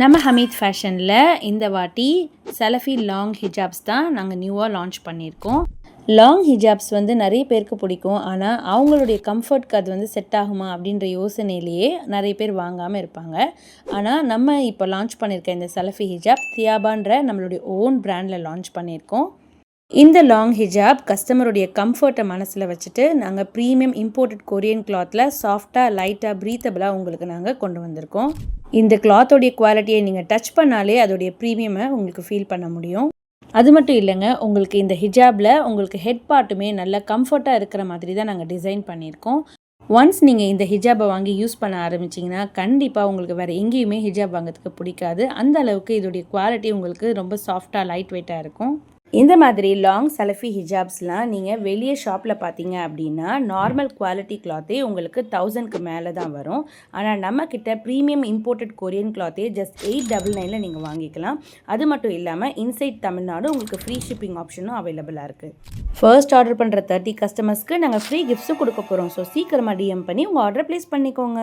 நம்ம ஹமீத் ஃபேஷனில் இந்த வாட்டி சலஃபி லாங் ஹிஜாப்ஸ் தான் நாங்கள் நியூவாக லான்ச் பண்ணியிருக்கோம். லாங் ஹிஜாப்ஸ் வந்து நிறைய பேருக்கு பிடிக்கும். ஆனால் அவங்களுடைய கம்ஃபர்ட்க்கு அது வந்து செட் ஆகுமா அப்படின்ற யோசனையிலேயே நிறைய பேர் வாங்காமல் இருப்பாங்க. ஆனால் நம்ம இப்போ லான்ச் பண்ணியிருக்க இந்த சலஃபி ஹிஜாப் தியாபான்ற நம்மளுடைய ஓன் பிராண்டில் லான்ச் பண்ணியிருக்கோம். இந்த லாங் ஹிஜாப் கஸ்டமருடைய கம்ஃபர்ட்டை மனசில் வச்சுட்டு நாங்கள் ப்ரீமியம் இம்போர்ட்டட் கொரியன் கிளாத்தில் சாஃப்டாக லைட்டாக ப்ரீத்தபிளாக உங்களுக்கு நாங்கள் கொண்டு வந்திருக்கோம். இந்த கிளாத்தோடைய குவாலிட்டியை நீங்கள் டச் பண்ணாலே அதோடைய ப்ரீமியமை உங்களுக்கு ஃபீல் பண்ண முடியும். அது மட்டும் இல்லைங்க, உங்களுக்கு இந்த ஹிஜாபில் உங்களுக்கு ஹெட் பார்ட்டுமே நல்ல கம்ஃபர்ட்டாக இருக்கிற மாதிரி தான் நாங்கள் டிசைன் பண்ணியிருக்கோம். ஒன்ஸ் நீங்கள் இந்த ஹிஜாபை வாங்கி யூஸ் பண்ண ஆரம்பிச்சிங்கன்னா கண்டிப்பாக உங்களுக்கு வேறு எங்கேயுமே ஹிஜாப் வாங்கிறதுக்கு பிடிக்காது. அந்த அளவுக்கு இதோடைய குவாலிட்டி உங்களுக்கு ரொம்ப சாஃப்டாக லைட் வெயிட்டாக இருக்கும். இந்த மாதிரி லாங் சலஃபி ஹிஜாப்ஸ்லாம் நீங்கள் வெளியே ஷாப்பில் பார்த்தீங்க அப்படின்னா நார்மல் குவாலிட்டி கிளாத்தே உங்களுக்கு 1000க்கு மேலே தான் வரும். ஆனால் நம்மக்கிட்ட ப்ரீமியம் இம்போர்ட்டட் கொரியன் கிளாத்தே ஜஸ்ட் 899ல் நீங்கள் வாங்கிக்கலாம். அது மட்டும் இல்லாமல் இன்சைட் தமிழ்நாடு உங்களுக்கு ஃப்ரீ ஷிப்பிங் ஆப்ஷனும் அவைலபிளாக இருக்குது. ஃபர்ஸ்ட் ஆர்டர் பண்ணுற 30 கஸ்டமர்ஸ்க்கு நாங்கள் ஃப்ரீ கிஃப்ட்ஸும் கொடுக்க போகிறோம். ஸோ சீக்கிரமாக டிஎம் பண்ணி உங்கள் ஆர்டரை ப்ளேஸ் பண்ணிக்கோங்க.